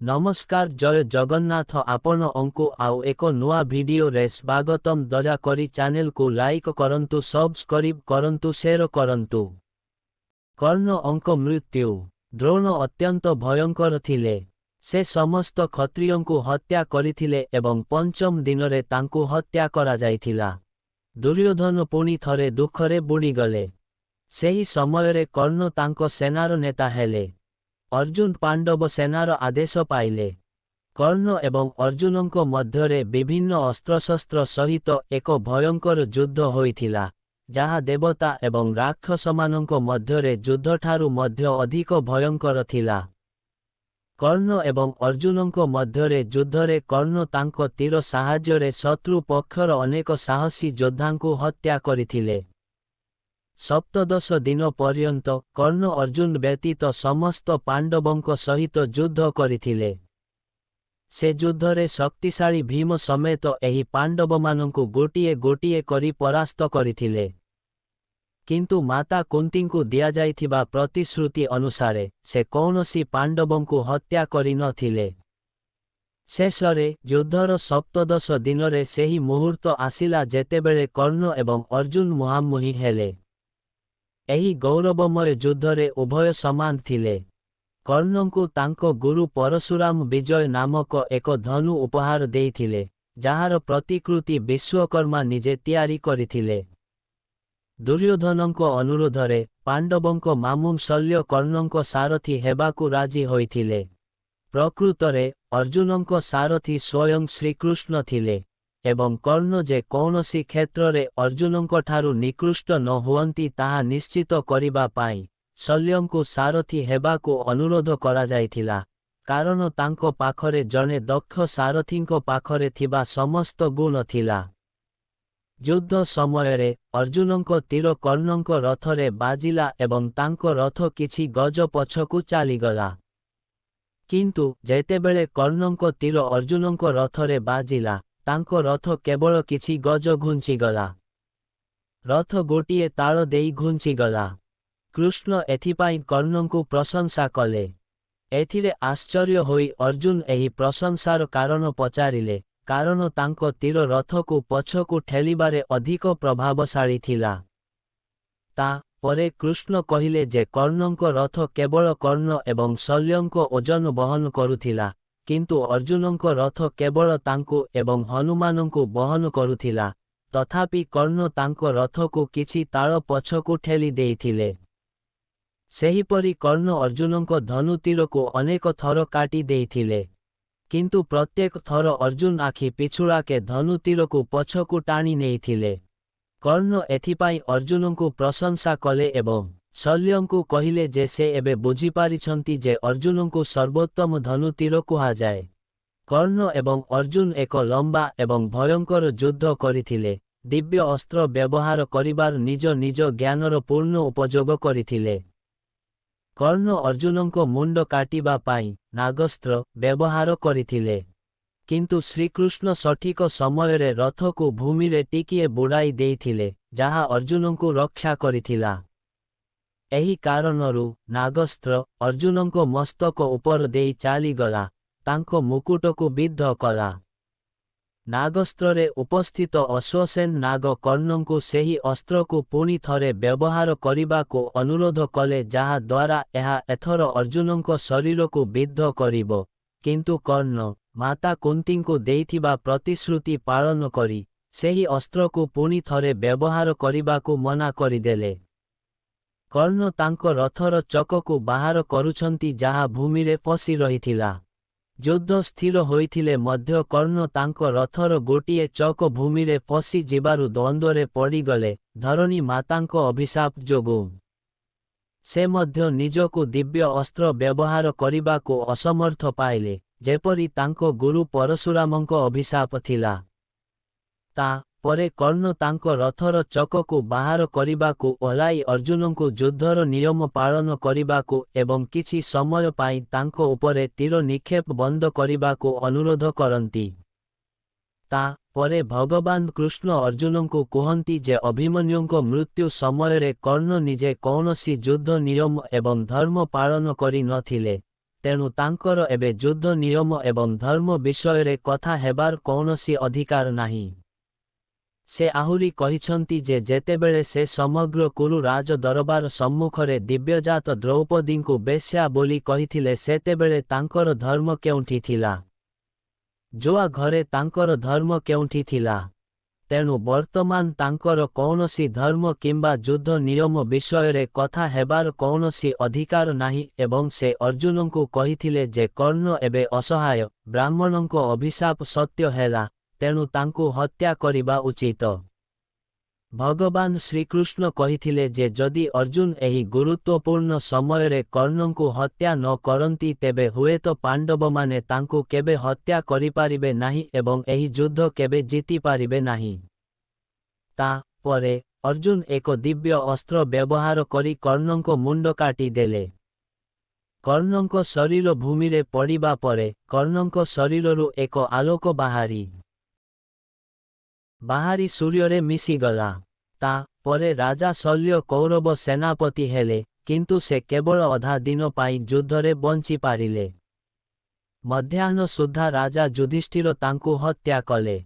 नमस्कार जय जगन्नाथ आपण अंकु आउ एक नुआ वीडियो रे स्वागतम दयाकरी चैनल को लाइक करंतु सब्सक्राइब करंतु शेयर करंतु। कर्ण अंक मृत्यु। द्रोण अत्यंत भयंकर थिले। से समस्त क्षत्रियों को हत्या करिथिले एवं पंचम दिन रे तांकु हत्या करा जायथिला। दुर्योधन पुणी थरे दुखरे बुड़ी गले। सेही समय रे कर्ण तांको सेनार नेता हेले। अर्जुन पांडव सेनार आदेश पाइले। कर्ण एवं अर्जुनंको मध्यरे विभिन्न अस्त्रशस्त्र सहित एक भयंकर युद्ध होइथिला, जहा देवता एवं राक्षसमानंको मध्यरे युद्ध ठारू मध्य अधिक भयंकर थिला। कर्ण एवं अर्जुनंको मध्यरे युद्धरे कर्ण तांको तीर साहाय्यरे शत्रु पक्षर अनेक साहसी योद्धांकु हत्या करिथिले। सप्तदश दिन पर्यंत कर्ण अर्जुन व्यतीत समस्त पांडवों सहित युद्ध करिथिले। से युद्धरे शक्तिशाली भीम समेत एही पांडवमानंकु गोटिए गोटिए करी परास्त करिथिले। किंतु माता कुंतींकु दियाजाइथिबा प्रतिश्रुति अनुसारे से कौनसी पांडवोंकु हत्या करि नथिले। शेषरे युद्धर सप्तदश दिनरे सेही मुहूर्त आसिला जेतेबेले कर्ण एवं अर्जुन मुहांमुही हेले। एही गौरवमय युद्धरे उभय समान थिले। कर्णंकु तांको गुरु परशुराम विजय नामक एक धनु उपहार देइथिले, जाहार प्रतिकृति विश्वकर्मा निजे तैयारी करिथिले। दुर्योधनंको अनुरोधरे पांडवंको मामू शल्य कर्णंको सारथी हेबाकु राजी होइथिले। प्रकृतरे अर्जुनंको सारथी स्वयं श्रीकृष्ण थिले एवं कर्ण जे कौनसी क्षेत्ररे अर्जुनंको ठारू निकृष्ट न हुअंती ताहा निश्चित करिबा पाई शल्यंकु सारथी हेबाकु अनुरोध करा जाइथिला, कारण तांको पाखरे जने दक्ष सारथींको पाखरे थिबा समस्त गुण थिला। युद्ध समयरे अर्जुनंको तीर कर्णंको रथरे बाजिला एवं तांको रथ किछि गज पछकु चालीगला। किंतु जेतेबेले कर्णंको तीर अर्जुनंको रथरे बाजिला, तांको रथ केवल किछि गज घुंचीगला। रथ गोटिए ताल देई घुंचीगला। कृष्ण एथिपाई कर्णंकु प्रशंसा कले। एथिरे आश्चर्य होई अर्जुन एही प्रशंसार कारण पचारिले, कारण तांको तीर रथकु पछकु ठेलिबारे अधिक प्रभावशाली थिला। ता परे कृष्ण कहिले जे कर्णंको रथ केवल कर्ण एवं शल्यंको ओजन बहन करुथिला, किंतु अर्जुनंको रथ केवल तांकु एवं हनुमानंकु बहन करुथिला। तथापि कर्ण तांको रथकु किछि ताल पछकु ठेली देइथिले। सेहीपरि कर्ण अर्जुनंको धनुतीरकु अनेक थर काटी देइथिले, किंतु प्रत्येक थर अर्जुन आखि पिछुड़ाके धनुतीरकु पछकु टाणी नेइथिले। कर्ण एथिपाई अर्जुनंकु प्रशंसा कले एवं शल्यंकु कहिले जे से एबे बुझी पारिछंती जे अर्जुनंकु सर्वोत्तम धनुतीर कुहाजाए। कर्ण एवं अर्जुन एक लंबा एवं भयंकर युद्ध करिथिले। दिव्य अस्त्र व्यवहार करिबार निज निज ज्ञानर पूर्ण उपयोग करिथिले। कर्ण अर्जुनंको मुंड काटिबा पाई नागस्त्र व्यवहार करिथिले, किंतु श्रीकृष्ण सठिक समयरे रथकु भूमिरे टिकिए बुड़ाई देइथिले, जाहा अर्जुनंकु रक्षा करिथिला। एही कारणरू नागस्त्र अर्जुनंको मस्तक उपर देई चालीगला, तांको मुकुटकु बिद्ध कला। नागस्त्ररे उपस्थित अश्वसेन नाग कर्णंकु सेही अस्त्रकु पुणी थरे व्यवहार करिबाकु अनुरोध कले, जाहा द्वारा एहा एथर अर्जुनंको शरीरकु बिद्ध करिबो। किंतु कर्ण माता कुंतींकु देइथिबा प्रतिश्रुति पालन करी सेही अस्त्रकु पुणी थरे व्यवहार करिबाकु मना करिदेले। कर्ण तांको रथर चककु बाहर करुछंती, जाहा भूमिरे फसी रहिथिला। युद्ध स्थिर होइथिले मध्य कर्ण तांको रथर गोटिए चक भूमिरे फसी जिबारु द्वंद्वरे पड़ीगले धरणी मातांको अभिशाप जोगु। से मध्य निजकु दिव्य अस्त्र व्यवहार करिबाकु असमर्थ पाइले, जेपरि तांको गुरु परशुरामंको अभिशाप थिला। ता परे कर्ण तांको रथर चककु बाहर करिबाकु ओह्लाई अर्जुनंकु युद्धर नियम पालन करिबाकु एवं किछि समय पाई तांको उपरे तीर निक्षेप बंद करिबाकु अनुरोध करंती। ता परे भगवान कृष्ण अर्जुनंकु कुहंती जे अभिमन्युंको मृत्यु समयरे कर्ण निजे कौनसी युद्ध नियम एवं धर्म पालन करि नथिले, ତେଣୁ ତାଙ୍କର ଏବେ ଯୁଦ୍ଧ ନିୟମ ଏବଂ ଧର୍ମ ବିଷୟରେ କଥା ହେବାର କୌଣସି ଅଧିକାର ନାହିଁ। ସେ ଆହୁରି କହିଛନ୍ତି ଯେ ଯେତେବେଳେ ସେ ସମଗ୍ର କୁରୁ ରାଜ ଦରବାର ସମ୍ମୁଖରେ ଦିବ୍ୟଜାତ ଦ୍ରୌପଦୀଙ୍କୁ ବେଶ୍ୟା ବୋଲି କହିଥିଲେ ସେତେବେଳେ ତାଙ୍କର ଧର୍ମ କେଉଁଠି ଥିଲା? ଯୋଆ ଘରେ ତାଙ୍କର ଧର୍ମ କେଉଁଠି ଥିଲା? ତେଣୁ ବର୍ତ୍ତମାନ ତାଙ୍କର କୌଣସି ଧର୍ମ କିମ୍ବା ଯୁଦ୍ଧ ନିୟମ ବିଷୟରେ କଥା ହେବାର କୌଣସି ଅଧିକାର ନାହିଁ ଏବଂ ସେ ଅର୍ଜୁନଙ୍କୁ କହିଥିଲେ ଯେ କର୍ଣ୍ଣ ଏବେ ଅସହାୟ, ବ୍ରାହ୍ମଣଙ୍କ ଅଭିଶାପ ସତ୍ୟ ହେଲା, ତେଣୁ ତାଙ୍କୁ ହତ୍ୟା କରିବା ଉଚିତ। ଭଗବାନ ଶ୍ରୀକୃଷ୍ଣ କହିଥିଲେ ଯେ ଯଦି ଅର୍ଜୁନ ଏହି ଗୁରୁତ୍ୱପୂର୍ଣ୍ଣ ସମୟରେ କର୍ଣ୍ଣଙ୍କୁ ହତ୍ୟା ନ କରନ୍ତି ତେବେ ହୁଏତ ପାଣ୍ଡବମାନେ ତାଙ୍କୁ କେବେ ହତ୍ୟା କରିପାରିବେ ନାହିଁ ଏବଂ ଏହି ଯୁଦ୍ଧ କେବେ ଜିତିପାରିବେ ନାହିଁ। ତା ପରେ ଅର୍ଜୁନ ଏକ ଦିବ୍ୟ ଅସ୍ତ୍ର ବ୍ୟବହାର କରି କର୍ଣ୍ଣଙ୍କ ମୁଣ୍ଡ କାଟିଦେଲେ। କର୍ଣ୍ଣଙ୍କ ଶରୀର ଭୂମିରେ ପଡ଼ିବା ପରେ କର୍ଣ୍ଣଙ୍କ ଶରୀରରୁ ଏକ ଆଲୋକ ବାହାରି ସୂର୍ଯ୍ୟରେ ମିଶିଗଲା। ତା ପରେ ରାଜା ଶଲ୍ୟ କୌରବ ସେନାପତି ହେଲେ, କିନ୍ତୁ ସେ କେବଳ ଅଧା ଦିନ ପାଇଁ ଯୁଦ୍ଧରେ ବଞ୍ଚିପାରିଲେ। ମଧ୍ୟାହ୍ନ ସୁଦ୍ଧା ରାଜା ଯୁଧିଷ୍ଠିର ତାଙ୍କୁ ହତ୍ୟା କଲେ।